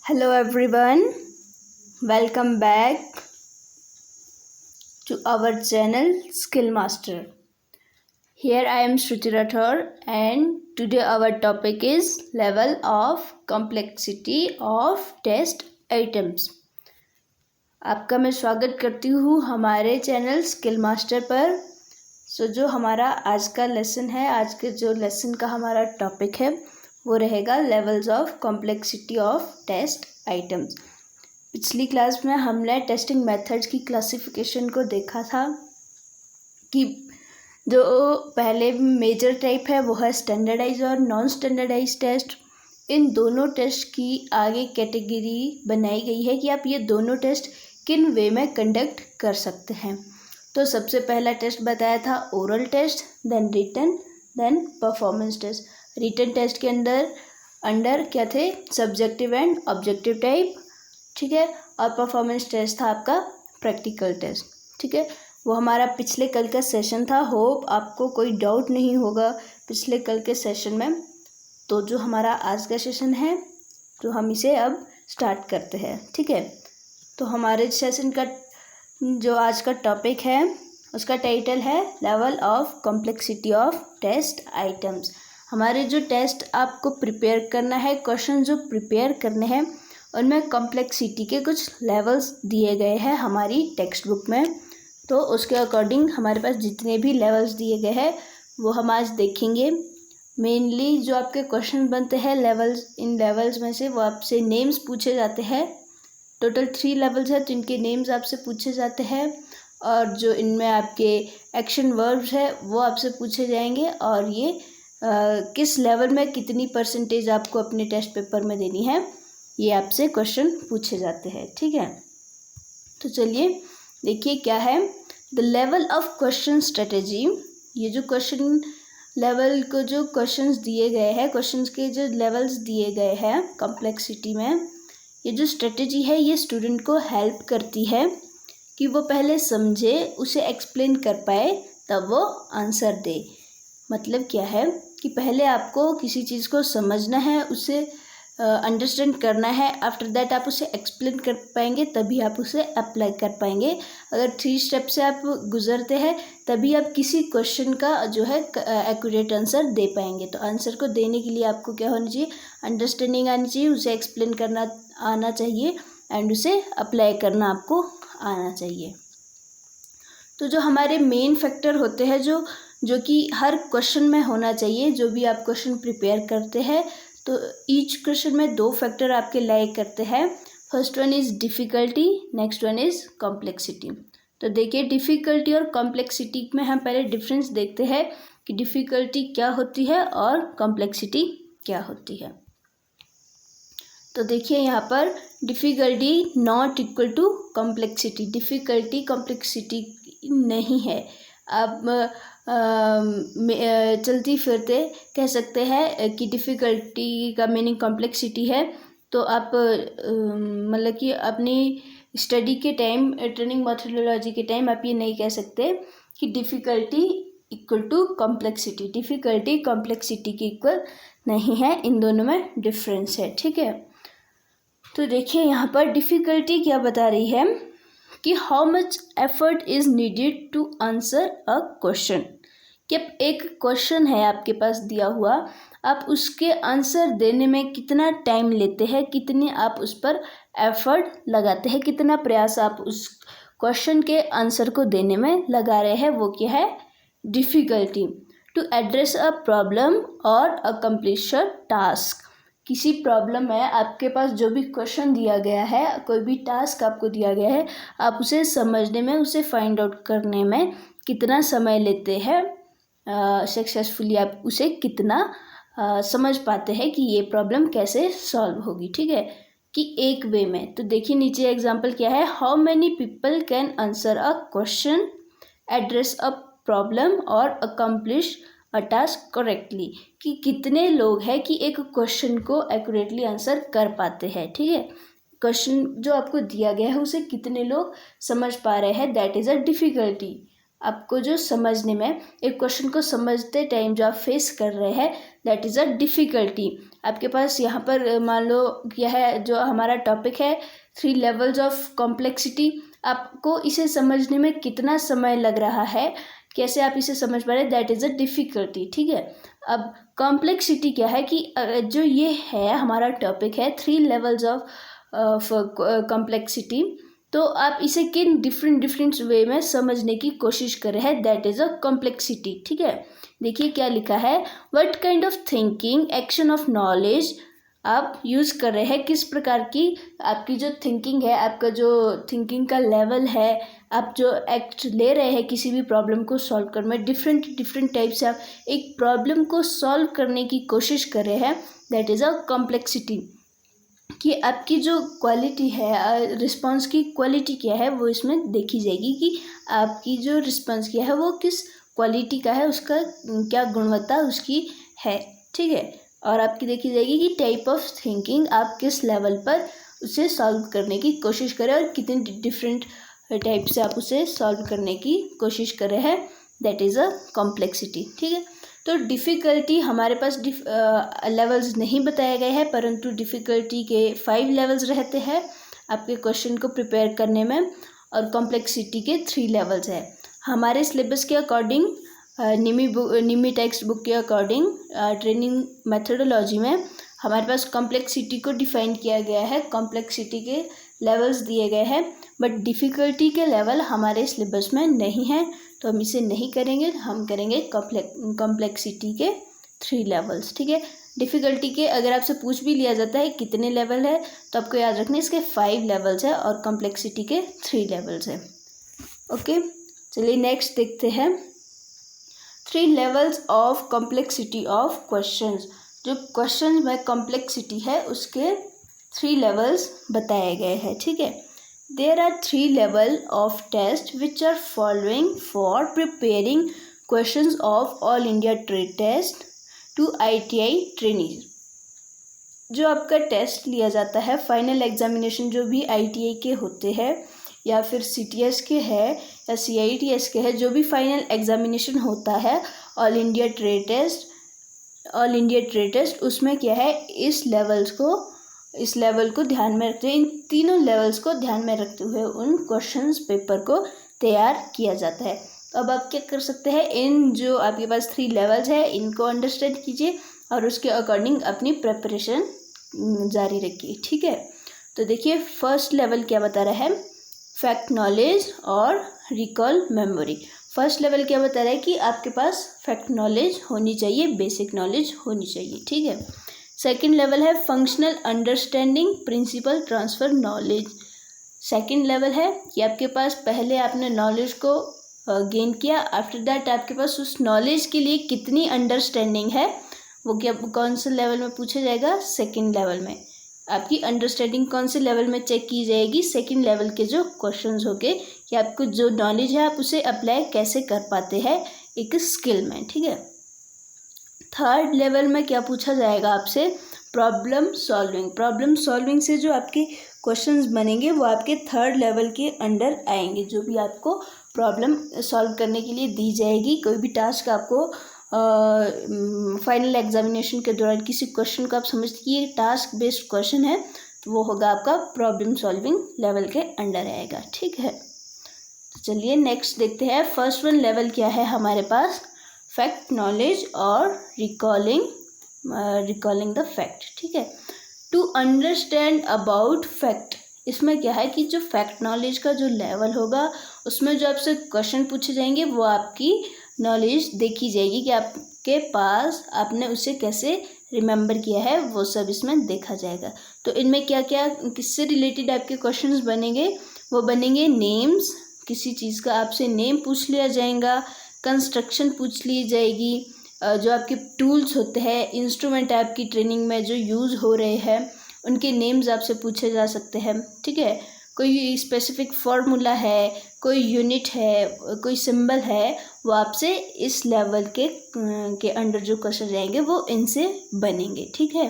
Hello everyone, welcome back to our channel Skill Master. Here I am Shruti Rathore and today our topic is level of complexity of test items. आपका मैं स्वागत करती हूँ हमारे channel skill master पर। जो हमारा आज का लेसन है, आज के जो लेसन का हमारा टॉपिक है वो रहेगा levels of complexity of test items. पिछली क्लास में हमने टेस्टिंग मेथड्स की क्लासिफिकेशन को देखा था कि जो पहले मेजर टाइप है वो है स्टैंडर्डाइज और नॉन स्टैंडर्डाइज टेस्ट। इन दोनों टेस्ट की आगे कैटेगरी बनाई गई है कि आप ये दोनों टेस्ट किन वे में कंडक्ट कर सकते हैं। तो सबसे पहला टेस्ट बताया था oral test, then written, then performance test. Written test के अंडर क्या थे, सब्जेक्टिव एंड ऑब्जेक्टिव टाइप, ठीक है। और परफॉर्मेंस टेस्ट था आपका प्रैक्टिकल टेस्ट, ठीक है। वो हमारा पिछले कल का सेशन था। होप आपको कोई डाउट नहीं होगा पिछले कल के सेशन में। तो जो हमारा आज का सेशन है तो हम इसे अब स्टार्ट करते हैं, ठीक है। तो हमारे सेशन का जो आज का टॉपिक है उसका टाइटल है level of complexity of test items. हमारे जो टेस्ट आपको प्रिपेयर करना है, क्वेश्चन जो प्रिपेयर करने हैं उनमें कॉम्प्लेक्सिटी के कुछ लेवल्स दिए गए हैं हमारी टेक्स्ट बुक में। तो उसके अकॉर्डिंग हमारे पास जितने भी लेवल्स दिए गए हैं वो हम आज देखेंगे। मेनली जो आपके क्वेश्चन बनते हैं लेवल्स, इन लेवल्स में से वो आपसे नेम्स पूछे जाते हैं। टोटल 3 लेवल्स है तो इनके नेम्स आपसे पूछे जाते हैं और जो इनमें आपके एक्शन वर्ब्स है वो आपसे पूछे जाएंगे और ये किस लेवल में कितनी परसेंटेज आपको अपने टेस्ट पेपर में देनी है ये आपसे क्वेश्चन पूछे जाते हैं, ठीक है। तो चलिए देखिए क्या है the level of question strategy. ये जो क्वेश्चन लेवल को जो क्वेश्चंस दिए गए हैं, क्वेश्चंस के जो लेवल्स दिए गए हैं कॉम्प्लेक्सिटी में, ये जो स्ट्रेटेजी है ये स्टूडेंट को हेल्प करती है कि वो पहले समझे, उसे एक्सप्लेन कर पाए, तब वो आंसर दे। मतलब क्या है कि पहले आपको किसी चीज़ को समझना है, उसे अंडरस्टैंड करना है। आफ्टर दैट आप उसे एक्सप्लेन कर पाएंगे तभी आप उसे अप्लाई कर पाएंगे। अगर 3 स्टेप से आप गुजरते हैं तभी आप किसी क्वेश्चन का जो है एक्यूरेट आंसर दे पाएंगे। तो आंसर को देने के लिए आपको क्या होना चाहिए, अंडरस्टैंडिंग आनी चाहिए, उसे एक्सप्लेन करना आना चाहिए एंड उसे अप्लाई करना आपको आना चाहिए। तो जो हमारे मेन फैक्टर होते हैं जो कि हर क्वेश्चन में होना चाहिए, जो भी आप क्वेश्चन प्रिपेयर करते हैं तो ईच क्वेश्चन में 2 फैक्टर आपके लाइक करते हैं। First one is difficulty, next one is complexity. तो देखिए डिफ़िकल्टी और कॉम्प्लेक्सिटी में हम पहले डिफरेंस देखते हैं कि डिफ़िकल्टी क्या होती है और कॉम्प्लेक्सिटी क्या होती है। तो देखिए यहाँ पर difficulty not equal to complexity. Difficulty complexity नहीं है। आप चलती फिरते कह सकते हैं कि डिफ़िकल्टी का मीनिंग कॉम्प्लेक्सिटी है। तो आप मतलब कि अपनी स्टडी के टाइम, ट्रेनिंग मेथोडोलॉजी के टाइम आप ये नहीं कह सकते कि difficulty equal to complexity. Difficulty complexity के इक्वल नहीं है, इन दोनों में डिफरेंस है, ठीक है। तो देखिए यहाँ पर डिफ़िकल्टी क्या बता रही है कि how much effort is needed to answer a question. कि एक क्वेश्चन है आपके पास दिया हुआ, आप उसके आंसर देने में कितना टाइम लेते हैं, कितने आप उस पर एफर्ट लगाते हैं, कितना प्रयास आप उस क्वेश्चन के आंसर को देने में लगा रहे हैं, वो क्या है difficulty. To address a problem और अकम्प्लिश अ टास्क। किसी प्रॉब्लम में आपके पास जो भी क्वेश्चन दिया गया है, कोई भी टास्क आपको दिया गया है, आप उसे समझने में, उसे फाइंड आउट करने में कितना समय लेते हैं, सक्सेसफुली आप उसे कितना समझ पाते हैं कि ये प्रॉब्लम कैसे सॉल्व होगी, ठीक है, कि एक वे में। तो देखिए नीचे एग्जांपल क्या है, how many people can answer a question, address a problem और अकम्प्लिश अ टास्क करेक्टली। कि कितने लोग हैं कि एक क्वेश्चन को एक्यूरेटली आंसर कर पाते हैं, ठीक है। क्वेश्चन जो आपको दिया गया है उसे कितने लोग समझ पा रहे हैं, दैट इज़ अ डिफ़िकल्टी। आपको जो समझने में, एक क्वेश्चन को समझते टाइम जो आप फेस कर रहे हैं, दैट इज़ अ डिफ़िकल्टी। आपके पास यहाँ पर मान लो यह है जो हमारा टॉपिक है 3 लेवल्स ऑफ कॉम्प्लेक्सिटी। आपको इसे समझने में कितना समय लग रहा है, कैसे आप इसे समझ पा रहे हैं, दैट इज़ अ डिफ़िकल्टी। ठीक है, अब कॉम्प्लेक्सिटी क्या है कि जो ये है हमारा टॉपिक है 3 लेवल्स ऑफ कॉम्प्लेक्सिटी, तो आप इसे किन डिफरेंट वे में समझने की कोशिश कर रहे हैं, दैट इज़ अ कॉम्प्लेक्सिटी। ठीक है, देखिए क्या लिखा है, what kind of thinking action of knowledge आप यूज़ कर रहे हैं, किस प्रकार की आपकी जो थिंकिंग है, आपका जो थिंकिंग का लेवल है, आप जो एक्ट ले रहे हैं किसी भी प्रॉब्लम को सॉल्व करने में, डिफरेंट टाइप से आप एक प्रॉब्लम को सॉल्व करने की कोशिश कर रहे हैं, दैट इज़ अ कॉम्प्लेक्सिटी। कि आपकी जो क्वालिटी है, रिस्पांस की क्वालिटी क्या है, वो इसमें देखी जाएगी कि आपकी जो रिस्पांस किया है वो किस क्वालिटी का है, उसका क्या गुणवत्ता उसकी है। ठीक है, और आपकी देखी जाएगी कि टाइप ऑफ थिंकिंग आप किस लेवल पर उसे सॉल्व करने की कोशिश करें और कितने डिफरेंट टाइप से आप उसे सॉल्व करने की कोशिश कर रहे हैं, दैट इज़ अ कॉम्प्लेक्सिटी। ठीक है, तो डिफ़िकल्टी हमारे पास लेवल्स नहीं बताए गए हैं, परंतु डिफ़िकल्टी के 5 लेवल्स रहते हैं आपके क्वेश्चन को प्रिपेयर करने में, और कॉम्प्लेक्सिटी के 3 लेवल्स है। हमारे सिलेबस के अकॉर्डिंग, निमी टेक्स्ट बुक के अकॉर्डिंग, ट्रेनिंग मेथडोलॉजी में हमारे पास कॉम्प्लेक्सिटी को डिफाइन किया गया है, कॉम्प्लेक्सिटी के लेवल्स दिए गए हैं, बट डिफ़िकल्टी के लेवल हमारे सिलेबस में नहीं है, तो हम इसे नहीं करेंगे, हम करेंगे कॉम्प्लेक्सिटी के 3 लेवल्स। ठीक है, डिफ़िकल्टी के अगर आपसे पूछ भी लिया जाता है कितने लेवल है, तो आपको याद रखना इसके 5 लेवल्स है और कॉम्प्लेक्सिटी के 3 लेवल्स है। ओके, चलिए नेक्स्ट देखते हैं 3 levels of complexity of questions. जो क्वेश्चन में कॉम्प्लेक्सिटी है उसके 3 लेवल्स बताए गए हैं। ठीक है, there are 3 levels of test which are following for preparing questions of All India Trade Test to ITI trainees। जो आपका टेस्ट लिया जाता है, फाइनल एग्जामिनेशन जो भी ITI के होते हैं या फिर CTS के है या CITS के है, जो भी फाइनल एग्जामिनेशन होता है ऑल इंडिया ट्रेड टेस्ट, उसमें क्या है, इस लेवल को ध्यान में रखते हुए, इन तीनों लेवल्स को ध्यान में रखते हुए उन क्वेश्चंस पेपर को तैयार किया जाता है। तो अब आप क्या कर सकते हैं, इन जो आपके पास 3 लेवल्स है इनको अंडरस्टैंड कीजिए और उसके अकॉर्डिंग अपनी प्रिपरेशन जारी रखिए। ठीक है, तो देखिए फर्स्ट लेवल क्या बता रहा है, फैक्ट नॉलेज और रिकॉल मेमोरी। फर्स्ट लेवल क्या बता रहा है कि आपके पास फैक्ट नॉलेज होनी चाहिए, बेसिक नॉलेज होनी चाहिए। ठीक है, सेकेंड लेवल है functional understanding principle transfer knowledge. Second level है कि आपके पास पहले आपने नॉलेज को गेन किया, आफ्टर दैट आपके पास उस नॉलेज के लिए कितनी अंडरस्टैंडिंग है, वो क्या कौन से लेवल में पूछा जाएगा, सेकेंड लेवल में। आपकी अंडरस्टैंडिंग कौन से लेवल में चेक की जाएगी, सेकेंड लेवल के जो क्वेश्चंस होंगे कि आपको जो नॉलेज है आप उसे अप्लाई कैसे कर पाते हैं एक स्किल में। ठीक है, थर्ड लेवल में क्या पूछा जाएगा आपसे, प्रॉब्लम सॉल्विंग से जो आपके क्वेश्चंस बनेंगे वो आपके थर्ड लेवल के अंडर आएंगे। जो भी आपको प्रॉब्लम सॉल्व करने के लिए दी जाएगी, कोई भी टास्क आपको फाइनल एग्जामिनेशन के दौरान किसी क्वेश्चन को आप समझते कि ये टास्क बेस्ड क्वेश्चन है, तो वो होगा आपका प्रॉब्लम सॉल्विंग लेवल के अंडर आएगा। ठीक है, तो चलिए नेक्स्ट देखते हैं। फर्स्ट वन लेवल क्या है हमारे पास, फैक्ट नॉलेज और रिकॉलिंग द फैक्ट। ठीक है, टू अंडरस्टैंड अबाउट फैक्ट, इसमें क्या है कि जो फैक्ट नॉलेज का जो लेवल होगा उसमें जो आपसे क्वेश्चन पूछे जाएंगे वो आपकी नॉलेज देखी जाएगी कि आपके पास आपने उसे कैसे रिमेंबर किया है, वो सब इसमें देखा जाएगा। तो इनमें क्या क्या किससे रिलेटेड आपके क्वेश्चंस बनेंगे, वो बनेंगे नेम्स, किसी चीज़ का आपसे नेम पूछ लिया जाएगा, कंस्ट्रक्शन पूछ ली जाएगी, जो आपके टूल्स होते हैं, इंस्ट्रूमेंट आपकी ट्रेनिंग में जो यूज़ हो रहे हैं उनके नेम्स आपसे पूछे जा सकते हैं। ठीक है, कोई स्पेसिफिक फार्मूला है, कोई यूनिट है, कोई सिंबल है, वो आपसे इस लेवल के अंडर जो क्वेश्चन जाएंगे वो इनसे बनेंगे। ठीक है,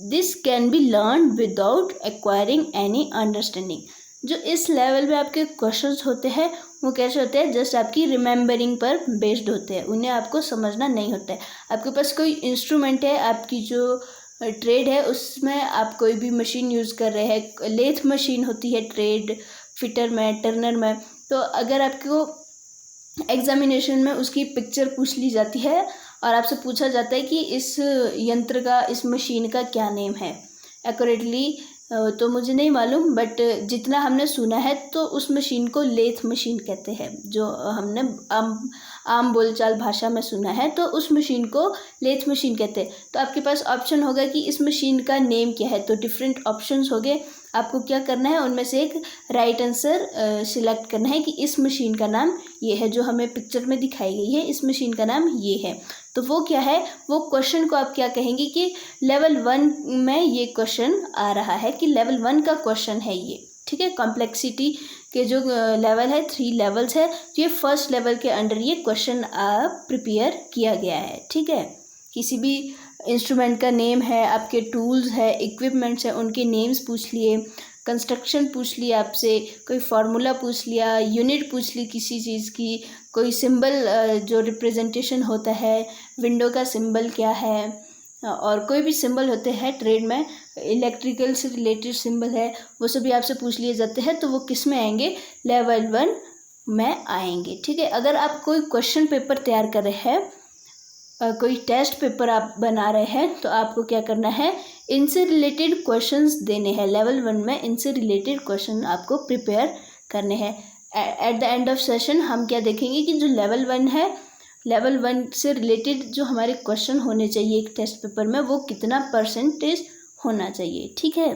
this can be learn without acquiring any understanding. जो इस लेवल में आपके क्वेश्चंस होते हैं वो कैसे होते हैं, जस्ट आपकी रिमेंबरिंग पर बेस्ड होते हैं, उन्हें आपको समझना नहीं होता है। आपके पास कोई इंस्ट्रूमेंट है, आपकी जो ट्रेड है उसमें आप कोई भी मशीन यूज़ कर रहे हैं, लेथ मशीन होती है ट्रेड फिटर में, टर्नर में, तो अगर आपको एग्जामिनेशन में उसकी पिक्चर पूछ ली जाती है और आपसे पूछा जाता है कि इस यंत्र का, इस मशीन का क्या नेम है, एक्यूरेटली तो मुझे नहीं मालूम, बट जितना हमने सुना है तो उस मशीन को लेथ मशीन कहते हैं, जो हमने आम बोलचाल भाषा में सुना है, तो उस मशीन को लेथ मशीन कहते हैं। तो आपके पास ऑप्शन होगा कि इस मशीन का नेम क्या है, तो डिफरेंट ऑप्शंस हो गए, आपको क्या करना है, उनमें से एक राइट आंसर सिलेक्ट करना है कि इस मशीन का नाम ये है, जो हमें पिक्चर में दिखाई गई है, इस मशीन का नाम ये है। तो वो क्या है, वो क्वेश्चन को आप क्या कहेंगे कि लेवल 1 में ये क्वेश्चन आ रहा है, कि लेवल 1 का क्वेश्चन है ये, ठीक है। कॉम्प्लेक्सिटी के जो लेवल है, 3 लेवल्स है, तो ये फर्स्ट लेवल के अंडर ये क्वेश्चन प्रिपेयर किया गया है, ठीक है। किसी भी इंस्ट्रूमेंट का नेम है, आपके टूल्स है, इक्विपमेंट्स है, उनके नेम्स पूछ लिए, कंस्ट्रक्शन पूछ लिया आपसे, कोई फार्मूला पूछ लिया, यूनिट पूछ ली किसी चीज़ की, कोई सिंबल जो रिप्रेजेंटेशन होता है, विंडो का सिंबल क्या है, और कोई भी सिंबल होते हैं ट्रेड में, इलेक्ट्रिकल से रिलेटेड सिंबल है, वो सभी आपसे पूछ लिए जाते हैं, तो वो किस में आएंगे, लेवल 1 में आएंगे, ठीक है। अगर आप कोई क्वेश्चन पेपर तैयार कर रहे हैं, कोई टेस्ट पेपर आप बना रहे हैं, तो आपको क्या करना है, इनसे रिलेटेड क्वेश्चंस देने हैं, लेवल 1 में इनसे रिलेटेड क्वेश्चन आपको प्रिपेयर करने हैं। At the end of session हम क्या देखेंगे कि जो लेवल 1 है, लेवल 1 से रिलेटेड जो हमारे क्वेश्चन होने चाहिए एक टेस्ट पेपर में, वो कितना परसेंटेज होना चाहिए, ठीक है।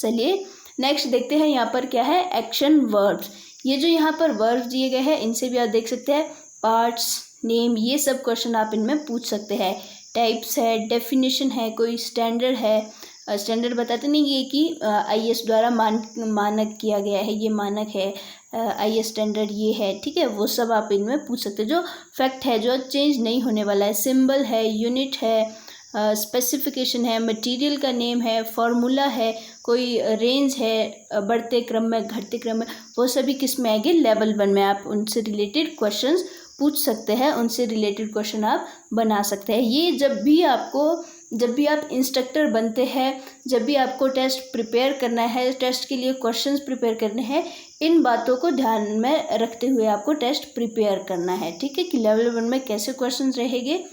चलिए नेक्स्ट देखते हैं, यहाँ पर क्या है, एक्शन वर्ब्स। ये जो यहाँ पर वर्ब्स दिए गए हैं, इनसे भी आप देख सकते हैं, पार्ट्स, नेम, ये सब क्वेश्चन आप इनमें पूछ सकते हैं। टाइप्स है, डेफिनेशन है, कोई स्टैंडर्ड है, स्टैंडर्ड बताते नहीं ये कि IAS द्वारा मानक किया गया है, ये मानक है, IAS स्टैंडर्ड ये है, ठीक है, वो सब आप इनमें पूछ सकते हैं। जो फैक्ट है, जो चेंज नहीं होने वाला है, सिंबल है, यूनिट है, स्पेसिफिकेशन है, मटेरियल का नेम है, फार्मूला है, कोई रेंज है, बढ़ते क्रम में, घटते क्रम में, वो सभी किस में आएंगे, लेवल 1 में। आप उनसे रिलेटेड क्वेश्चंस पूछ सकते हैं, उनसे रिलेटेड क्वेश्चन आप बना सकते हैं। ये जब भी आप इंस्ट्रक्टर बनते हैं, जब भी आपको टेस्ट प्रिपेयर करना है, टेस्ट के लिए क्वेश्चंस प्रिपेयर करने हैं, इन बातों को ध्यान में रखते हुए आपको टेस्ट प्रिपेयर करना है, ठीक है, कि लेवल 1 में कैसे क्वेश्चंस रहेंगे,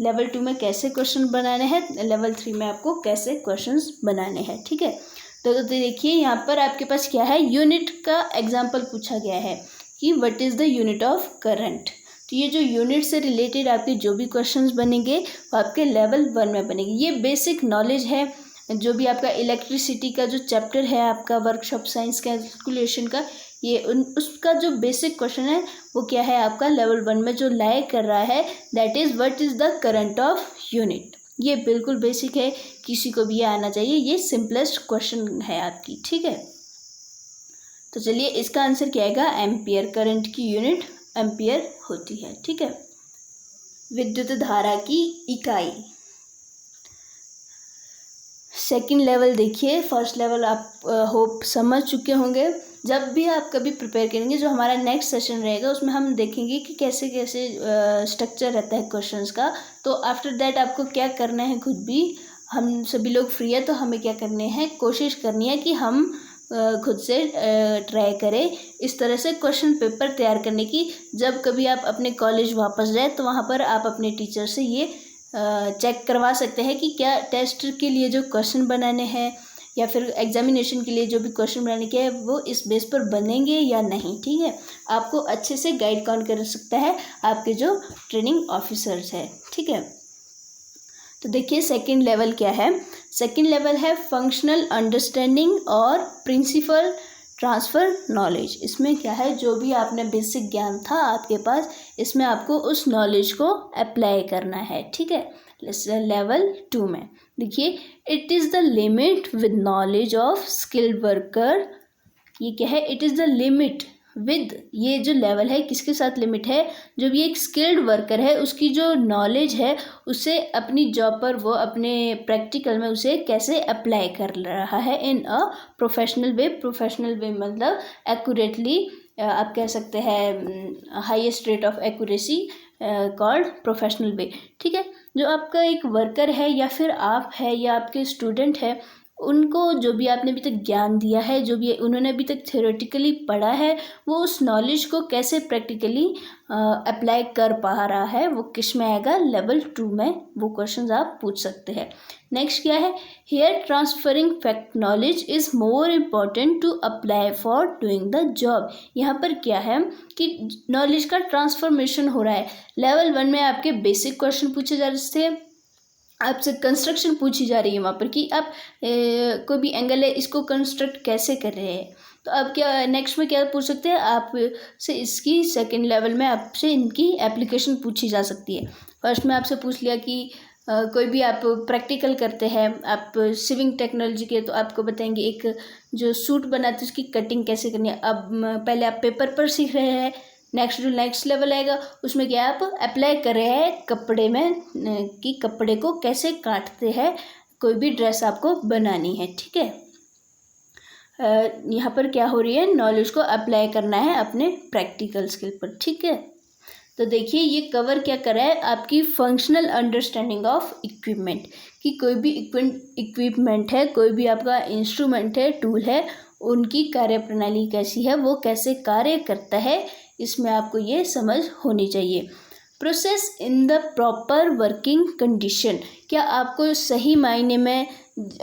लेवल 2 में कैसे क्वेश्चन बनाने हैं, लेवल 3 में आपको कैसे क्वेश्चंस बनाने हैं, ठीक है। तो देखिए यहाँ पर आपके पास क्या है, यूनिट का एग्जाम्पल पूछा गया है कि what is the unit of current. तो ये जो यूनिट से रिलेटेड आपके जो भी क्वेश्चंस बनेंगे वो आपके लेवल 1 में बनेंगे। ये बेसिक नॉलेज है, जो भी आपका इलेक्ट्रिसिटी का जो चैप्टर है, आपका वर्कशॉप साइंस कैलकुलेशन का, ये उसका जो बेसिक क्वेश्चन है वो क्या है, आपका लेवल 1 में जो लाए कर रहा है, that is what is the current of unit. ये बिल्कुल बेसिक है, किसी को भी ये आना चाहिए, ये सिंपलेस्ट क्वेश्चन है आपकी, ठीक है। तो चलिए इसका आंसर क्या आएगा, एम्पियर। करंट की यूनिट एम्पियर होती है, ठीक है। विद्युत धारा की इकाई। सेकंड लेवल देखिए, फर्स्ट लेवल आप होप समझ चुके होंगे। जब भी आप कभी प्रिपेयर करेंगे, जो हमारा नेक्स्ट सेशन रहेगा उसमें हम देखेंगे कि कैसे कैसे स्ट्रक्चर रहता है क्वेश्चंस का। तो आफ्टर दैट आपको क्या करना है, खुद भी, हम सभी लोग फ्री है तो हमें क्या करने हैं, कोशिश करनी है कि हम खुद से ट्राई करें इस तरह से क्वेश्चन पेपर तैयार करने की। जब कभी आप अपने कॉलेज वापस जाए तो वहाँ पर आप अपने टीचर से ये चेक करवा सकते हैं कि क्या टेस्ट के लिए जो क्वेश्चन बनाने हैं या फिर एग्जामिनेशन के लिए जो भी क्वेश्चन बनाने के हैं वो इस बेस पर बनेंगे या नहीं, ठीक है। आपको अच्छे से गाइड कौन कर सकता है, आपके जो ट्रेनिंग ऑफिसर्स है, ठीक है। तो देखिए सेकंड लेवल क्या है, सेकंड लेवल है फंक्शनल अंडरस्टैंडिंग और प्रिंसिपल ट्रांसफ़र नॉलेज। इसमें क्या है, जो भी आपने बेसिक ज्ञान था आपके पास, इसमें आपको उस नॉलेज को अप्लाई करना है, ठीक है। लेवल 2 में देखिए, it is the limit with knowledge of skilled worker. ये क्या है, it is the limit with, ये जो लेवल है किसके साथ लिमिट है, जो भी एक स्किल्ड वर्कर है उसकी जो नॉलेज है उसे अपनी जॉब पर, वो अपने प्रैक्टिकल में उसे कैसे अप्लाई कर रहा है इन a professional way. Professional way मतलब एक्यूरेटली, आप कह सकते हैं highest rate of accuracy called professional way. ठीक है, जो आपका एक वर्कर है या फिर आप है या आपके स्टूडेंट है, उनको जो भी आपने अभी तक ज्ञान दिया है, जो भी उन्होंने अभी तक थ्योरेटिकली पढ़ा है, वो उस नॉलेज को कैसे प्रैक्टिकली अप्लाई कर पा रहा है, वो किस में आएगा, लेवल 2 में वो क्वेश्चंस आप पूछ सकते हैं। नेक्स्ट क्या है, here transferring fact knowledge is more important to apply for doing the job. यहाँ पर क्या है कि नॉलेज का ट्रांसफॉर्मेशन हो रहा है। लेवल 1 में आपके बेसिक क्वेश्चन पूछे जा रहे थे, आपसे कंस्ट्रक्शन पूछी जा रही है वहाँ पर कि आप कोई भी एंगल है इसको कंस्ट्रक्ट कैसे कर रहे हैं। तो अब क्या नेक्स्ट में क्या पूछ सकते हैं आप से, इसकी सेकंड लेवल में आपसे इनकी एप्लीकेशन पूछी जा सकती है। फर्स्ट में आपसे पूछ लिया कि कोई भी आप प्रैक्टिकल करते हैं, आप सिविंग टेक्नोलॉजी के, तो आपको बताएंगे एक जो सूट बनाते हैं उसकी कटिंग कैसे करनी है। अब पहले आप पेपर पर सीख रहे हैं, नेक्स्ट जो नेक्स्ट लेवल आएगा उसमें क्या आप अप्लाई कर रहे हैं कपड़े में कि कपड़े को कैसे काटते हैं, कोई भी ड्रेस आपको बनानी है। ठीक है, यहाँ पर क्या हो रही है, नॉलेज को अप्लाई करना है अपने प्रैक्टिकल स्किल पर। ठीक है, तो देखिए ये कवर क्या कर रहा है, आपकी फंक्शनल अंडरस्टैंडिंग ऑफ इक्विपमेंट, कि कोई भी इक्विपमेंट है, कोई भी आपका इंस्ट्रूमेंट है, टूल है, उनकी कार्यप्रणाली कैसी है, वो कैसे कार्य करता है, इसमें आपको ये समझ होनी चाहिए। Process in the proper working condition, क्या आपको सही मायने में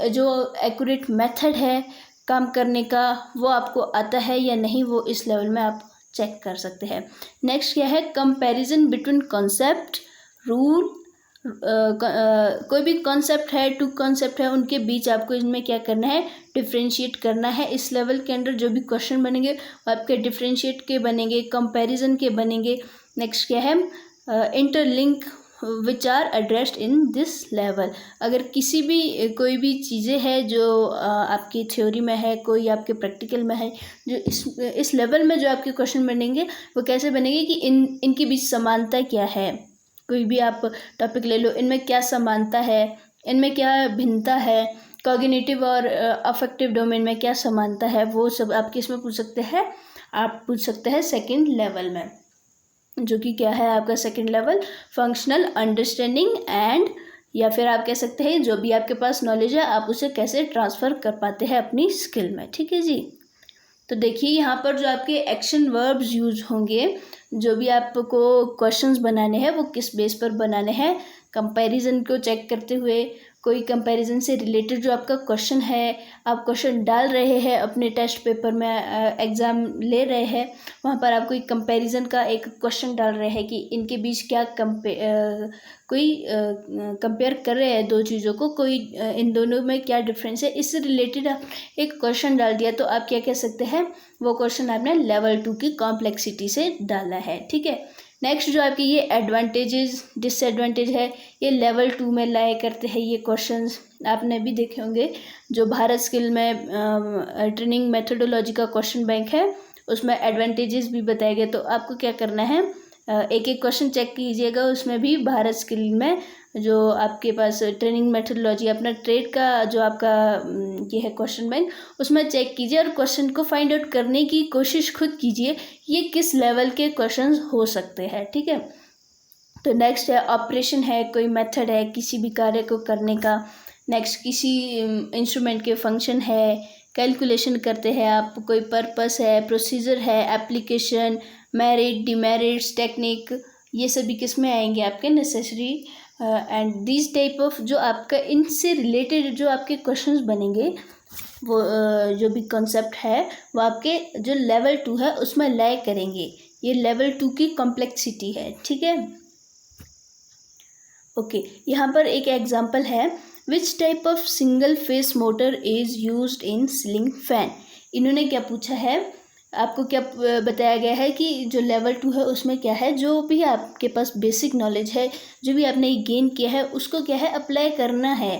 जो एक्यूरेट मेथड है काम करने का वो आपको आता है या नहीं, वो इस लेवल में आप चेक कर सकते हैं। नेक्स्ट क्या है, कंपैरिजन बिटवीन कॉन्सेप्ट रूल, कोई भी कॉन्सेप्ट है, टू कॉन्सेप्ट है, उनके बीच आपको इनमें क्या करना है, डिफ्रेंशिएट करना है। इस लेवल के अंदर जो भी क्वेश्चन बनेंगे वो आपके डिफ्रेंशिएट के बनेंगे, कंपैरिजन के बनेंगे। नेक्स्ट क्या है, interlink which are addressed in this level, अगर किसी भी कोई भी चीज़ें हैं जो आपकी थ्योरी में है, कोई आपके प्रैक्टिकल में है, जो इस लेवल में जो आपके क्वेश्चन बनेंगे वो कैसे बनेंगे कि इनके बीच समानता क्या है। कोई भी आप टॉपिक ले लो, इनमें क्या समानता है, इनमें क्या भिन्नता है, कॉग्निटिव और अफेक्टिव डोमेन में क्या समानता है, वो सब आप किस में पूछ सकते हैं, आप पूछ सकते हैं सेकंड लेवल में, जो कि क्या है आपका second level, functional understanding and, या फिर आप कह सकते हैं जो भी आपके पास नॉलेज है आप उसे कैसे ट्रांसफ़र कर पाते हैं अपनी स्किल में। ठीक है जी, तो देखिए यहाँ पर जो आपके एक्शन वर्ब्स यूज होंगे, जो भी आपको क्वेश्चंस बनाने हैं वो किस बेस पर बनाने हैं, कंपैरिजन को चेक करते हुए, कोई कंपैरिजन से रिलेटेड जो आपका क्वेश्चन है, आप क्वेश्चन डाल रहे हैं अपने टेस्ट पेपर में, एग्ज़ाम ले रहे हैं, वहाँ पर आप कोई कंपैरिजन का एक क्वेश्चन डाल रहे हैं कि इनके बीच क्या कंपेयर कर रहे हैं दो चीज़ों को, कोई इन दोनों में क्या डिफरेंस है, इससे रिलेटेड आप एक क्वेश्चन डाल दिया, तो आप क्या कह सकते हैं, वो क्वेश्चन आपने लेवल 2 की कॉम्प्लेक्सिटी से डाला है। ठीक है, नेक्स्ट जो आपकी ये एडवांटेजेस डिसएडवांटेज है, ये लेवल 2 में लाया करते हैं ये क्वेश्चंस, आपने भी देखे होंगे। जो भारत स्किल में ट्रेनिंग मेथोडोलॉजी का क्वेश्चन बैंक है उसमें एडवांटेजेस भी बताए गए, तो आपको क्या करना है, एक एक क्वेश्चन चेक कीजिएगा, उसमें भी भारत स्किल में जो आपके पास ट्रेनिंग मेथोडोलॉजी अपना ट्रेड का जो आपका ये है क्वेश्चन बैंक, उसमें चेक कीजिए और क्वेश्चन को फाइंड आउट करने की कोशिश खुद कीजिए ये किस लेवल के क्वेश्चंस हो सकते हैं। ठीक है, तो नेक्स्ट है ऑपरेशन है, कोई मेथड है किसी भी कार्य को करने का, नेक्स्ट किसी इंस्ट्रूमेंट के फंक्शन है, कैलकुलेशन करते हैं आप, कोई पर्पस है, प्रोसीजर है, एप्लीकेशन, मेरिट, डिमेरिट्स, टेक्निक, ये सभी किस में आएंगे आपके necessary and this type of जो आपका इनसे रिलेटेड जो आपके क्वेश्चंस बनेंगे, वो जो भी कॉन्सेप्ट है वो आपके जो लेवल 2 है उसमें लाए करेंगे, ये लेवल 2 की कॉम्प्लेक्सिटी है। ठीक है, ओके, यहाँ पर एक एग्जांपल है, which type of single phase motor is used in ceiling fan. इन्होंने क्या पूछा है, आपको क्या बताया गया है कि जो लेवल 2 है उसमें क्या है, जो भी आपके पास बेसिक नॉलेज है, जो भी आपने गेन किया है उसको क्या है अप्लाई करना है,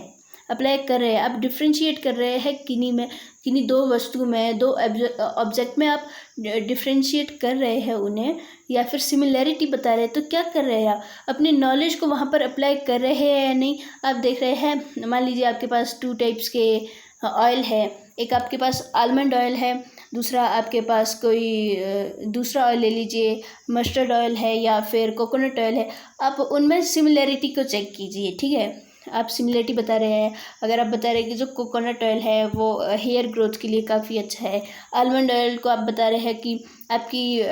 अप्लाई कर रहे हैं आप, डिफ्रेंशिएट कर रहे हैं किन्हीं दो वस्तु में, दो ऑब्जेक्ट में आप डिफ्रेंशिएट कर रहे हैं उन्हें, या फिर सिमिलैरिटी बता रहे हैं, तो क्या कर रहे हैं आप अपनी नॉलेज को वहाँ पर अप्लाई कर रहे हैं या नहीं। आप देख रहे हैं, मान लीजिए आपके पास 2 टाइप्स के ऑयल है, एक आपके पास आलमंड ऑयल है, दूसरा आपके पास कोई दूसरा ऑयल ले लीजिए, मस्टर्ड ऑयल है या फिर कोकोनट ऑयल है, आप उनमें सिमिलैरिटी को चेक कीजिए, ठीक है। आप सिमिलरिटी बता रहे हैं, अगर आप बता रहे हैं कि जो कोकोनट ऑयल है वो हेयर ग्रोथ के लिए काफ़ी अच्छा है, आलमंड ऑयल को आप बता रहे हैं कि आपकी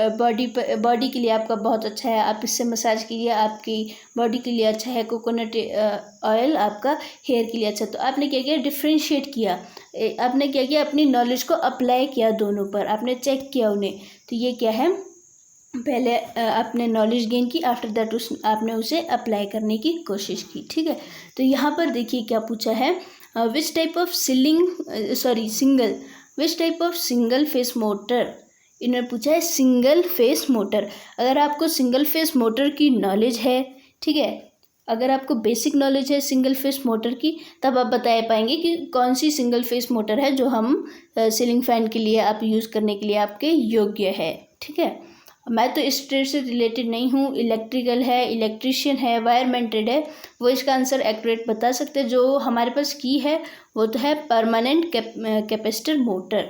बॉडी के लिए आपका बहुत अच्छा है, आप इससे मसाज कीजिए, आपकी बॉडी के लिए अच्छा है, कोकोनट ऑयल आपका हेयर के लिए अच्छा। तो आपने क्या किया, डिफ्रेंशिएट किया, आपने क्या किया, अपनी नॉलेज को अप्लाई किया दोनों पर, आपने चेक किया उन्हें। तो ये क्या है, पहले आपने नॉलेज गेन की, आफ्टर दैट आपने उसे अप्लाई करने की कोशिश की, ठीक है। तो यहाँ पर देखिए क्या पूछा है, which type of single phase motor, इन्होंने पूछा है सिंगल फेस मोटर। अगर आपको सिंगल फेस मोटर की नॉलेज है, ठीक है, अगर आपको बेसिक नॉलेज है सिंगल फेस मोटर की, तब आप बता पाएंगे कि कौन सी सिंगल फेस मोटर है जो हम सीलिंग फैन के लिए आप यूज़ करने के लिए आपके योग्य है, ठीक है। मैं तो इस ट्रेड से रिलेटेड नहीं हूँ, इलेक्ट्रिकल है, इलेक्ट्रिशियन है, वायरमैन है, वो इसका आंसर एक्यूरेट बता सकते हैं। जो हमारे पास की है वो तो है परमानेंट कैपेसिटर मोटर।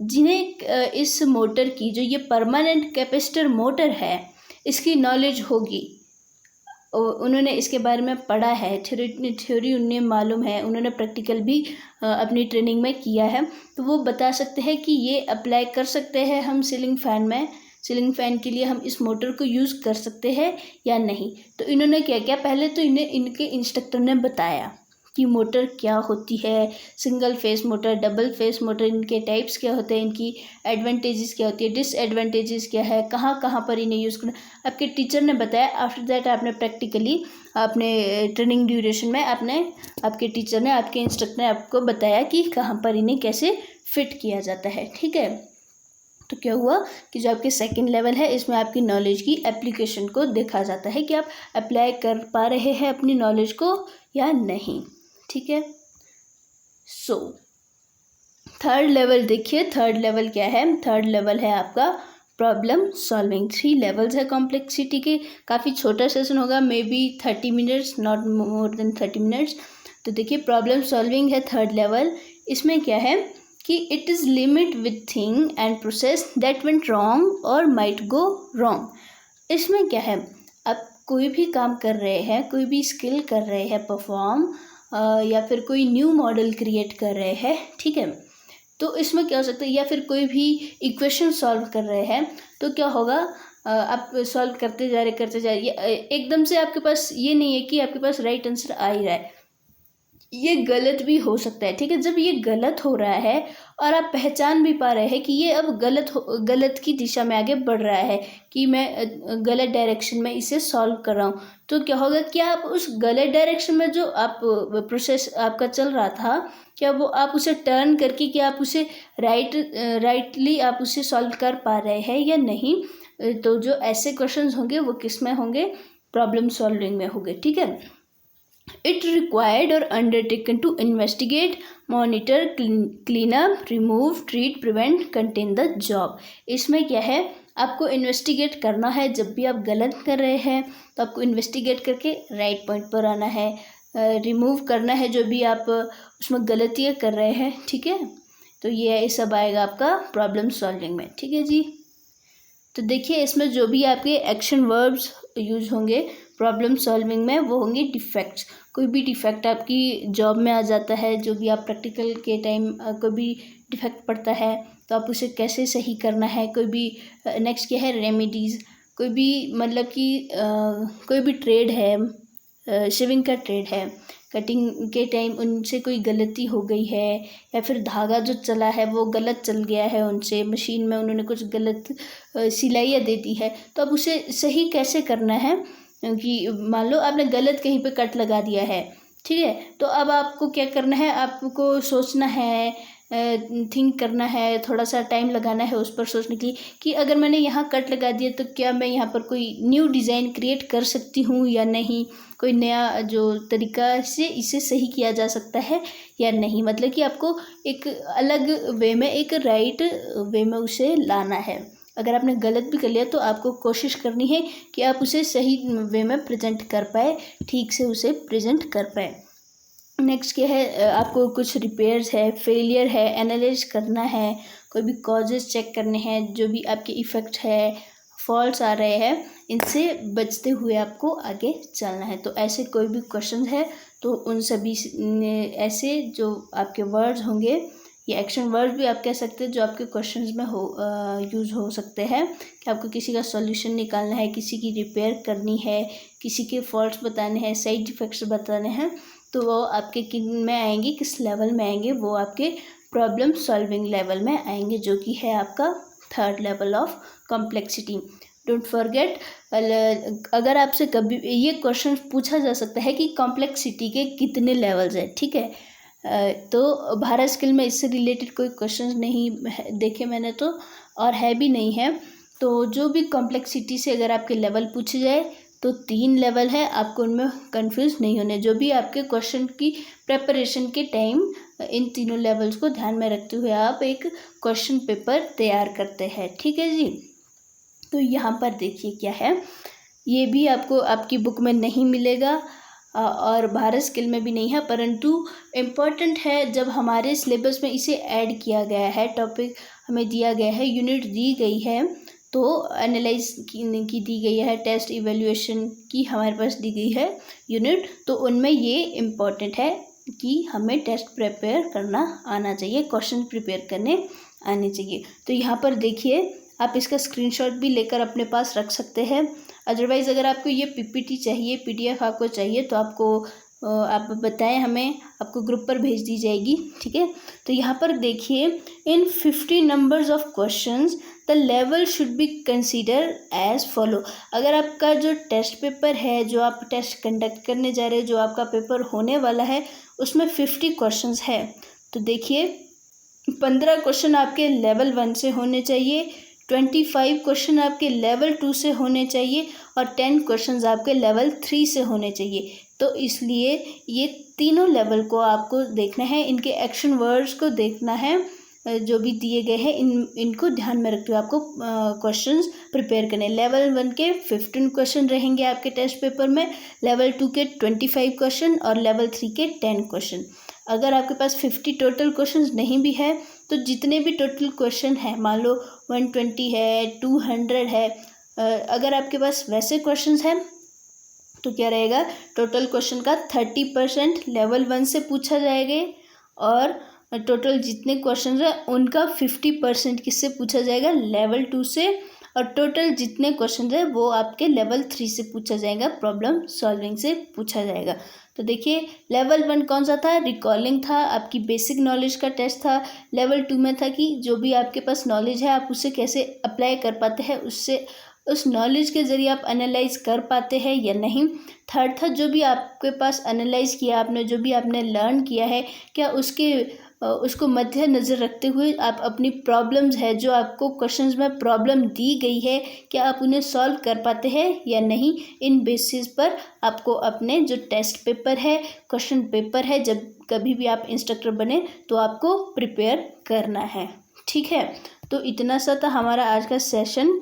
जिन्हें इस मोटर की, जो ये परमानेंट कैपेसिटर मोटर है, इसकी नॉलेज होगी, उन्होंने इसके बारे में पढ़ा है, थ्योरी उन्हें मालूम है, उन्होंने प्रैक्टिकल भी अपनी ट्रेनिंग में किया है, तो वो बता सकते हैं कि ये अप्लाई कर सकते हैं हम सीलिंग फैन में, सीलिंग फैन के लिए हम इस मोटर को यूज़ कर सकते हैं या नहीं। तो इन्होंने क्या किया, पहले तो इन्हें इनके इंस्ट्रक्टर ने बताया कि मोटर क्या होती है, single phase motor, double face motor, इनके टाइप्स क्या होते हैं, इनकी एडवांटेजेस क्या होती है, डिसएडवांटेजेस क्या है, कहाँ कहाँ पर इन्हें यूज़ करना, आपके टीचर ने बताया। आफ्टर दैट आपने प्रैक्टिकली आपने ट्रेनिंग ड्यूरेशन में आपके टीचर ने, आपके इंस्ट्रक्टर ने आपको बताया कि कहाँ पर इन्हें कैसे फिट किया जाता है, ठीक है। तो क्या हुआ कि जो आपके सेकंड लेवल है, इसमें आपकी नॉलेज की एप्लीकेशन को देखा जाता है कि आप अप्लाई कर पा रहे हैं अपनी नॉलेज को या नहीं, ठीक है। सो थर्ड लेवल देखिए, थर्ड लेवल क्या है, थर्ड लेवल है आपका प्रॉब्लम सॉल्विंग। 3 लेवल्स है कॉम्प्लेक्सिटी के, काफ़ी छोटा सेशन होगा, may be 30 minutes, not more than 30 minutes. तो देखिए प्रॉब्लम सॉल्विंग है थर्ड लेवल। इसमें क्या है कि it is limit with thing and process that went wrong और माइट गो रॉन्ग। इसमें क्या है, आप कोई भी काम कर रहे हैं, कोई भी स्किल कर रहे हैं परफॉर्म, या फिर कोई न्यू मॉडल क्रिएट कर रहे हैं, ठीक है। तो इसमें क्या हो सकता है, या फिर कोई भी इक्वेशन सॉल्व कर रहे हैं, तो क्या होगा, आप सॉल्व करते जा रहे, एकदम से आपके पास ये नहीं है कि आपके पास राइट आंसर आ ही रहा है, ये गलत भी हो सकता है, ठीक है। जब ये गलत हो रहा है और आप पहचान भी पा रहे हैं कि ये अब गलत की दिशा में आगे बढ़ रहा है, कि मैं गलत डायरेक्शन में इसे सॉल्व कर रहा हूँ, तो क्या होगा, क्या आप उस गलत डायरेक्शन में जो आप प्रोसेस आपका चल रहा था, क्या वो आप उसे टर्न करके, क्या आप उसे राइटली आप उसे सॉल्व कर पा रहे हैं या नहीं। तो जो ऐसे क्वेश्चंस होंगे वो किस में होंगे, प्रॉब्लम सॉल्विंग में होंगे, ठीक है। It required or undertaken to investigate, monitor, clean up, remove, treat, prevent, contain the job। इसमें क्या है, आपको इन्वेस्टिगेट करना है, जब भी आप गलत कर रहे हैं तो आपको इन्वेस्टिगेट करके राइट पॉइंट पर आना है, रिमूव करना है जो भी आप उसमें गलतियाँ कर रहे हैं, ठीक है। तो ये सब आएगा आपका प्रॉब्लम सॉल्विंग में, ठीक है जी। तो देखिए इसमें जो भी आपके एक्शन वर्ब्स यूज होंगे प्रॉब्लम सॉल्विंग में, वो होंगे डिफेक्ट्स। कोई भी डिफेक्ट आपकी जॉब में आ जाता है, जो भी आप प्रैक्टिकल के टाइम कोई भी डिफेक्ट पड़ता है तो आप उसे कैसे सही करना है। कोई भी नेक्स्ट क्या है, रेमेडीज़। कोई भी मतलब कि कोई भी ट्रेड है, शेविंग का ट्रेड है, कटिंग के टाइम उनसे कोई गलती हो गई है, या फिर धागा जो चला है वो गलत चल गया है उनसे, मशीन में उन्होंने कुछ गलत सिलाइयाँ दे दी है, तो अब उसे सही कैसे करना है। क्योंकि मान लो आपने गलत कहीं पे कट लगा दिया है, ठीक है, तो अब आपको क्या करना है, आपको सोचना है, थिंक करना है, थोड़ा सा टाइम लगाना है उस पर सोचने के लिए कि अगर मैंने यहाँ कट लगा दिया तो क्या मैं यहाँ पर कोई न्यू डिज़ाइन क्रिएट कर सकती हूँ या नहीं, कोई नया जो तरीका से इसे सही किया जा सकता है या नहीं। मतलब कि आपको एक अलग वे में, एक राइट वे में उसे लाना है। अगर आपने गलत भी कर लिया तो आपको कोशिश करनी है कि आप उसे सही वे में प्रेजेंट कर पाए, ठीक से उसे प्रेजेंट कर पाए। नेक्स्ट क्या है, आपको कुछ रिपेयर्स है, फेलियर है, एनालाइज करना है, कोई भी कॉजेज चेक करने हैं, जो भी आपके इफ़ेक्ट है, फॉल्ट्स आ रहे हैं, इनसे बचते हुए आपको आगे चलना है। तो ऐसे कोई भी क्वेश्चन है तो उन सभी ऐसे जो आपके वर्ड्स होंगे, ये एक्शन वर्ड भी आप कह सकते हैं, जो आपके क्वेश्चंस में यूज़ हो सकते हैं कि आपको किसी का सॉल्यूशन निकालना है, किसी की रिपेयर करनी है, किसी के फॉल्ट्स बताने हैं, साइड इफ़ेक्ट्स बताने हैं, तो वो आपके किन में आएंगे, किस लेवल में आएंगे, वो आपके प्रॉब्लम सॉल्विंग लेवल में आएंगे, जो कि है आपका third level of complexity. Don't forget, अगर आपसे कभी ये क्वेश्चन पूछा जा सकता है कि कॉम्प्लेक्सिटी के कितने लेवल्स हैं, ठीक है। तो भारत स्किल में इससे रिलेटेड कोई क्वेश्चन नहीं देखे मैंने तो, और है भी नहीं है। तो जो भी कॉम्प्लेक्सिटी से अगर आपके लेवल पूछे जाए तो 3 लेवल है, आपको उनमें कंफ्यूज नहीं होने। जो भी आपके क्वेश्चन की प्रेपरेशन के टाइम इन तीनों लेवल्स को ध्यान में रखते हुए आप एक क्वेश्चन पेपर तैयार करते हैं, ठीक है जी। तो यहाँ पर देखिए क्या है, ये भी आपको आपकी बुक में नहीं मिलेगा और भारत स्किल में भी नहीं है, परंतु इम्पॉर्टेंट है जब हमारे सिलेबस में इसे ऐड किया गया है, टॉपिक हमें दिया गया है, यूनिट दी गई है, तो एनालाइज की दी गई है, टेस्ट इवेल्युएशन की हमारे पास दी गई है यूनिट, तो उनमें ये इम्पॉर्टेंट है कि हमें टेस्ट प्रिपेयर करना आना चाहिए, क्वेश्चन प्रिपेयर करने आने चाहिए। तो यहाँ पर देखिए, आप इसका स्क्रीनशॉट भी लेकर अपने पास रख सकते हैं। अदरवाइज़ अगर आपको ये पीपीटी चाहिए, पीडीएफ आपको चाहिए, तो आपको आप बताएं हमें, आपको ग्रुप पर भेज दी जाएगी, ठीक है। तो यहाँ पर देखिए, in 50 numbers of questions the level should be consider as follow. अगर आपका जो टेस्ट पेपर है, जो आप टेस्ट कंडक्ट करने जा रहे हैं, जो आपका पेपर होने वाला है, उसमें 50 क्वेश्चंस है, तो देखिए 15 क्वेश्चन आपके लेवल 1 से होने चाहिए, 25 क्वेश्चन आपके लेवल 2 से होने चाहिए और 10 क्वेश्चंस आपके लेवल 3 से होने चाहिए। तो इसलिए ये तीनों लेवल को आपको देखना है, इनके एक्शन वर्ड्स को देखना है, जो भी दिए गए हैं इनको ध्यान में रखते हुए आपको क्वेश्चंस प्रिपेयर करने। लेवल 1 के 15 क्वेश्चन रहेंगे आपके टेस्ट पेपर में, लेवल 2 के 25 क्वेश्चन और लेवल 3 के 10 क्वेश्चन। अगर आपके पास 50 टोटल क्वेश्चंस नहीं भी है, तो जितने भी टोटल क्वेश्चन है, मान लो 120 है, 200 है, अगर आपके पास वैसे क्वेश्चंस हैं तो क्या रहेगा, टोटल क्वेश्चन का 30% लेवल 1 से पूछा जाएगा और टोटल जितने क्वेश्चन हैं उनका 50% किससे पूछा जाएगा, लेवल 2 से, और टोटल जितने क्वेश्चन हैं वो आपके लेवल 3 से पूछा जाएगा, प्रॉब्लम सॉल्विंग से पूछा जाएगा। तो देखिए, लेवल 1 कौन सा था, रिकॉलिंग था, आपकी बेसिक नॉलेज का टेस्ट था। लेवल 2 में था कि जो भी आपके पास नॉलेज है आप उसे कैसे अप्लाई कर पाते हैं, उससे उस नॉलेज के ज़रिए आप एनालाइज कर पाते हैं या नहीं। थर्ड था, जो भी आपके पास एनालाइज किया आपने, जो भी आपने लर्न किया है, क्या उसको मध्य नज़र रखते हुए आप अपनी प्रॉब्लम्स है, जो आपको क्वेश्चंस में प्रॉब्लम दी गई है, क्या आप उन्हें सॉल्व कर पाते हैं या नहीं। इन बेसिस पर आपको अपने जो टेस्ट पेपर है, क्वेश्चन पेपर है, जब कभी भी आप इंस्ट्रक्टर बने तो आपको प्रिपेयर करना है, ठीक है। तो इतना सा था हमारा आज का सेशन।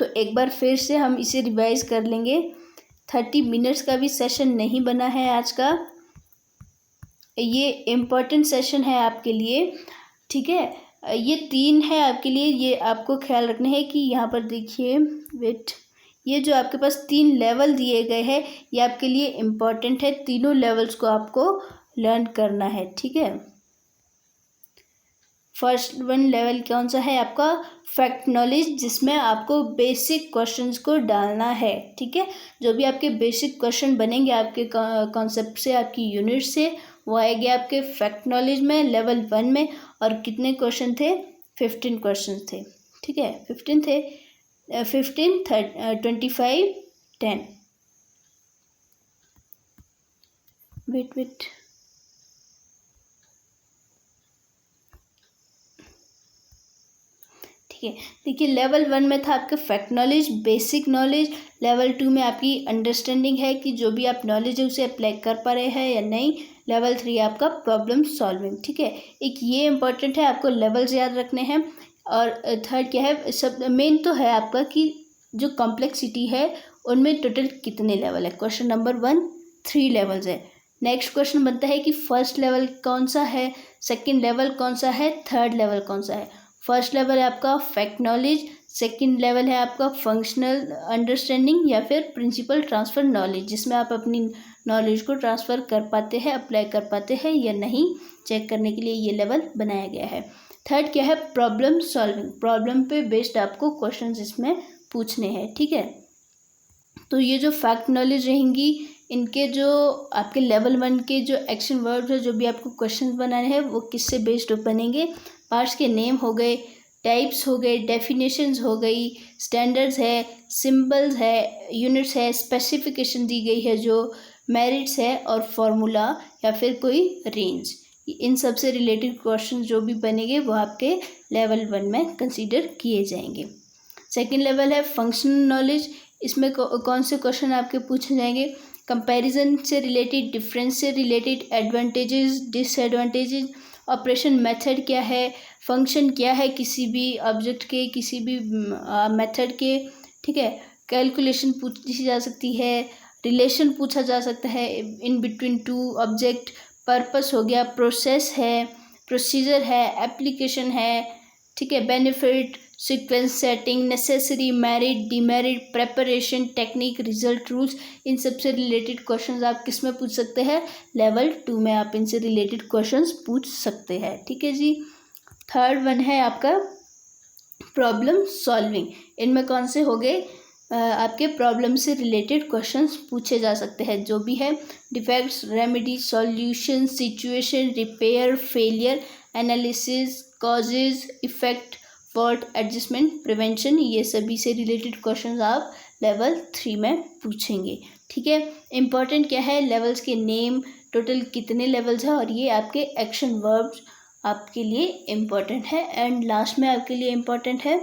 तो एक बार फिर से हम इसे रिवाइज कर लेंगे। 30 मिनट्स का भी सेशन नहीं बना है आज का, ये इम्पोर्टेंट सेशन है आपके लिए, ठीक है। ये 3 है आपके लिए, ये आपको ख्याल रखना है कि यहाँ पर देखिए, वेट, ये जो आपके पास 3 लेवल दिए गए हैं ये आपके लिए इम्पोर्टेंट है, तीनों लेवल्स को आपको लर्न करना है, ठीक है। फर्स्ट 1 लेवल कौन सा है आपका, फैक्ट नॉलेज, जिसमें आपको बेसिक क्वेश्चंस को डालना है, ठीक है। जो भी आपके बेसिक क्वेश्चन बनेंगे आपके कॉन्सेप्ट से, आपकी यूनिट से, वो आएंगे आपके फैक्ट नॉलेज में लेवल 1 में। और कितने क्वेश्चन थे, 15 क्वेश्चन थे, ठीक है, 15 थे, 15 25 10, वेट ठीक है। देखिए, लेवल 1 में था आपका fact knowledge, basic knowledge. Level 2 में आपकी अंडरस्टैंडिंग है कि जो भी आप नॉलेज है उसे अप्लाई कर पा रहे हैं या नहीं। लेवल 3 आपका प्रॉब्लम सॉल्विंग, ठीक है। एक ये इंपॉर्टेंट है, आपको लेवल्स याद रखने हैं। और थर्ड क्या है, सब मेन तो है आपका कि जो कॉम्प्लेक्सिटी है उनमें टोटल कितने लेवल है। क्वेश्चन नंबर 1 3 लेवल्स है, नेक्स्ट क्वेश्चन बनता है कि फर्स्ट लेवल कौन सा है, सेकंड लेवल कौन सा है, थर्ड लेवल कौन सा है। फर्स्ट लेवल है आपका फैक्ट नॉलेज, सेकंड लेवल है आपका फंक्शनल अंडरस्टैंडिंग या फिर प्रिंसिपल ट्रांसफ़र नॉलेज, जिसमें आप अपनी नॉलेज को ट्रांसफ़र कर पाते हैं, अप्लाई कर पाते हैं या नहीं, चेक करने के लिए ये लेवल बनाया गया है। थर्ड क्या है, प्रॉब्लम सॉल्विंग, प्रॉब्लम पे बेस्ड आपको क्वेश्चंस इसमें पूछने हैं, ठीक है। तो ये जो फैक्ट नॉलेज रहेंगी, इनके जो आपके लेवल 1 के जो एक्शन वर्ब्स है, जो भी आपको क्वेश्चन बनाने हैं, वो किससे बेस्ड बनेंगे, पार्ट्स के नेम हो गए, टाइप्स हो गए, डेफिनेशंस हो गई, स्टैंडर्ड्स है, सिंबल्स है, यूनिट्स है, स्पेसिफिकेशन दी गई है, जो मेरिट्स है और फॉर्मूला या फिर कोई रेंज, इन सब से रिलेटेड क्वेश्चन जो भी बनेंगे वो आपके लेवल 1 में कंसीडर किए जाएंगे। सेकेंड लेवल है फंक्शनल नॉलेज, इसमें कौन से क्वेश्चन आपके पूछे जाएंगे, कंपैरिजन से रिलेटेड, डिफरेंस से related, advantages, disadvantages, operation method क्या है, फंक्शन क्या है किसी भी ऑब्जेक्ट के, किसी भी मेथड के, ठीक है। कैलकुलेशन पूछी जा सकती है, रिलेशन पूछा जा सकता है in between two object, purpose हो गया, प्रोसेस है, प्रोसीजर है, एप्लीकेशन है, ठीक है, benefit, sequence setting, necessary, merit, demerit, preparation, technique, result, rules, इन सब से रिलेटेड क्वेश्चंस आप किस में पूछ सकते हैं, लेवल 2 में आप इनसे रिलेटेड क्वेश्चंस पूछ सकते हैं, ठीक है जी। थर्ड वन है आपका प्रॉब्लम सॉल्विंग, इनमें कौन से हो गए, आपके प्रॉब्लम से रिलेटेड क्वेश्चंस पूछे जा सकते हैं, जो भी है defects, remedy, solution, situation, repair, failure, analysis, causes, effect, fault, adjustment, prevention, ये सभी से रिलेटेड क्वेश्चंस आप लेवल 3 में पूछेंगे, ठीक है। इम्पॉर्टेंट क्या है, लेवल्स के नेम, टोटल कितने लेवल्स हैं, और ये आपके एक्शन वर्ब्स आपके लिए इम्पॉर्टेंट है। एंड लास्ट में आपके लिए इम्पॉर्टेंट है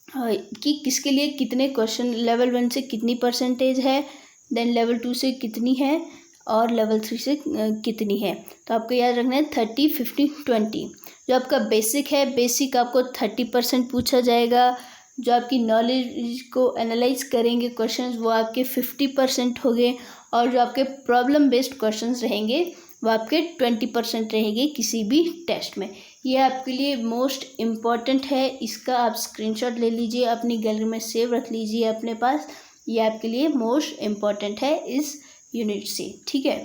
कि किसके लिए कितने क्वेश्चन, लेवल 1 से कितनी परसेंटेज है, देन लेवल 2 से कितनी है, और लेवल 3 से कितनी है। तो आपको याद रखना है 30, 50, 20। जो आपका बेसिक है, बेसिक आपको 30% पूछा जाएगा, जो आपकी नॉलेज को एनालाइज करेंगे क्वेश्चंस वो आपके 50% हो गए, और जो आपके प्रॉब्लम बेस्ड क्वेश्चंस रहेंगे वो आपके 20% रहेंगे किसी भी टेस्ट में। ये आपके लिए मोस्ट इम्पॉर्टेंट है, इसका आप स्क्रीनशॉट ले लीजिए, अपनी गैलरी में सेव रख लीजिए अपने पास, ये आपके लिए मोस्ट इम्पॉर्टेंट है इस यूनिट से, ठीक है।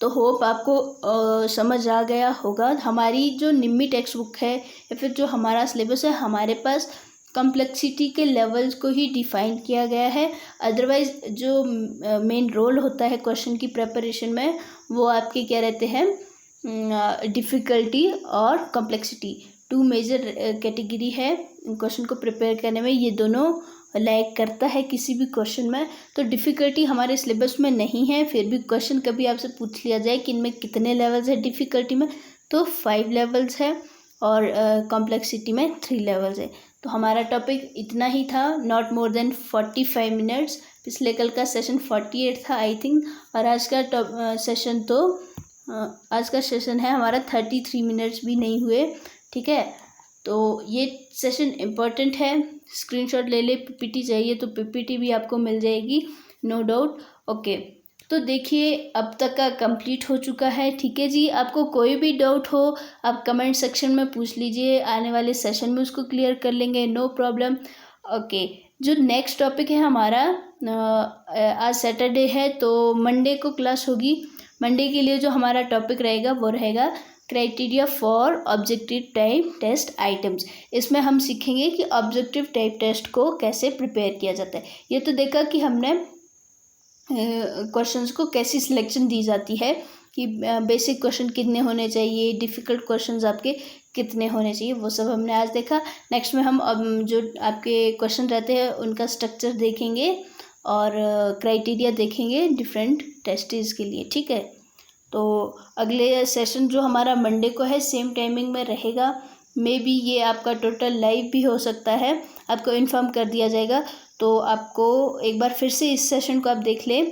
तो होप आपको समझ आ गया होगा। हमारी जो निम्मी टेक्स्ट बुक है या फिर जो हमारा सिलेबस है, हमारे पास कॉम्प्लेक्सिटी के लेवल्स को ही डिफाइन किया गया है, अदरवाइज जो मेन रोल होता है क्वेश्चन की प्रिपरेशन में वो आपके क्या रहते हैं, डिफ़िकल्टी और कॉम्प्लेक्सिटी, 2 मेजर कैटेगरी है क्वेश्चन को प्रिपेयर करने में, ये दोनों लैग करता है किसी भी क्वेश्चन में। तो डिफ़िकल्टी हमारे सिलेबस में नहीं है, फिर भी क्वेश्चन कभी आपसे पूछ लिया जाए कि इनमें कितने लेवल्स है डिफ़िकल्टी में, तो 5 लेवल्स है, और कॉम्प्लेक्सिटी में 3 लेवल्स है। तो हमारा टॉपिक इतना ही था, नॉट मोर देन 45 मिनट्स। पिछले कल का सेशन 48 था आई थिंक, और आज का सेशन तो आज का सेशन है हमारा 33 मिनट्स भी नहीं हुए, ठीक है। तो ये सेशन इम्पोर्टेंट है, स्क्रीनशॉट ले ले, पीपीटी चाहिए तो पीपीटी भी आपको मिल जाएगी, नो डाउट। ओके, तो देखिए अब तक का कंप्लीट हो चुका है, ठीक है जी। आपको कोई भी डाउट हो आप कमेंट सेक्शन में पूछ लीजिए, आने वाले सेशन में उसको क्लियर कर लेंगे, नो प्रॉब्लम। ओके, जो नेक्स्ट टॉपिक है हमारा, आज सैटरडे है तो मंडे को क्लास होगी। मंडे के लिए जो हमारा टॉपिक रहेगा वो रहेगा criteria for objective type test items. इसमें हम सीखेंगे कि ऑब्जेक्टिव टाइप टेस्ट को कैसे प्रिपेयर किया जाता है। ये तो देखा कि हमने क्वेश्चंस को कैसी सिलेक्शन दी जाती है, कि बेसिक क्वेश्चन कितने होने चाहिए, डिफ़िकल्ट क्वेश्चंस आपके कितने होने चाहिए, वो सब हमने आज देखा। नेक्स्ट में हम जो आपके क्वेश्चन रहते हैं उनका स्ट्रक्चर देखेंगे और क्राइटेरिया देखेंगे डिफरेंट टेस्ट्स के लिए, ठीक है। तो अगले सेशन जो हमारा मंडे को है सेम टाइमिंग में रहेगा, मे बी ये आपका टोटल लाइव भी हो सकता है, आपको इन्फॉर्म कर दिया जाएगा। तो आपको एक बार फिर से इस सेशन को आप देख लें।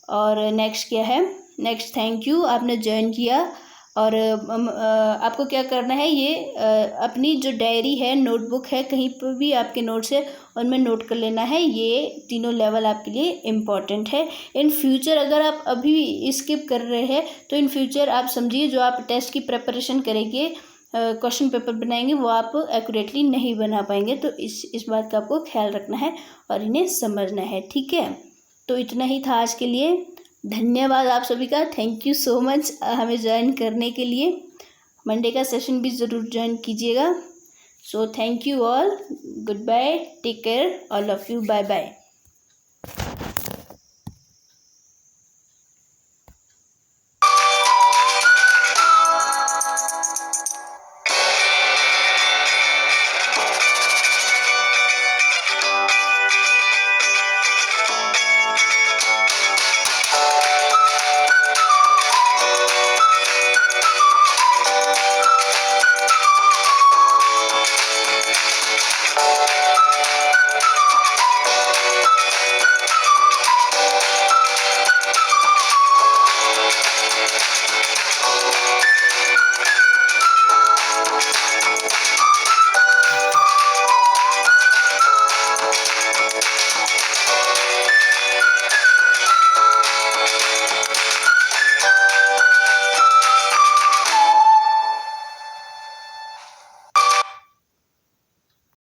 और नेक्स्ट क्या है, नेक्स्ट थैंक यू, आपने ज्वाइन किया और आपको क्या करना है, ये अपनी जो डायरी है, नोटबुक है, कहीं पर भी आपके नोट्स है उनमें नोट कर लेना है। ये तीनों लेवल आपके लिए इम्पॉर्टेंट है। इन फ्यूचर अगर आप अभी स्किप कर रहे हैं तो इन फ्यूचर आप समझिए जो आप टेस्ट की प्रिपरेशन करेंगे, क्वेश्चन पेपर बनाएंगे, वो आप एक्यूरेटली नहीं बना पाएंगे। तो इस बात का आपको ख्याल रखना है और इन्हें समझना है, ठीक है। तो इतना ही था आज के लिए। धन्यवाद आप सभी का, थैंक यू सो मच हमें ज्वाइन करने के लिए। मंडे का सेशन भी ज़रूर ज्वाइन कीजिएगा। So thank you all, good bye, take care all of you, bye bye.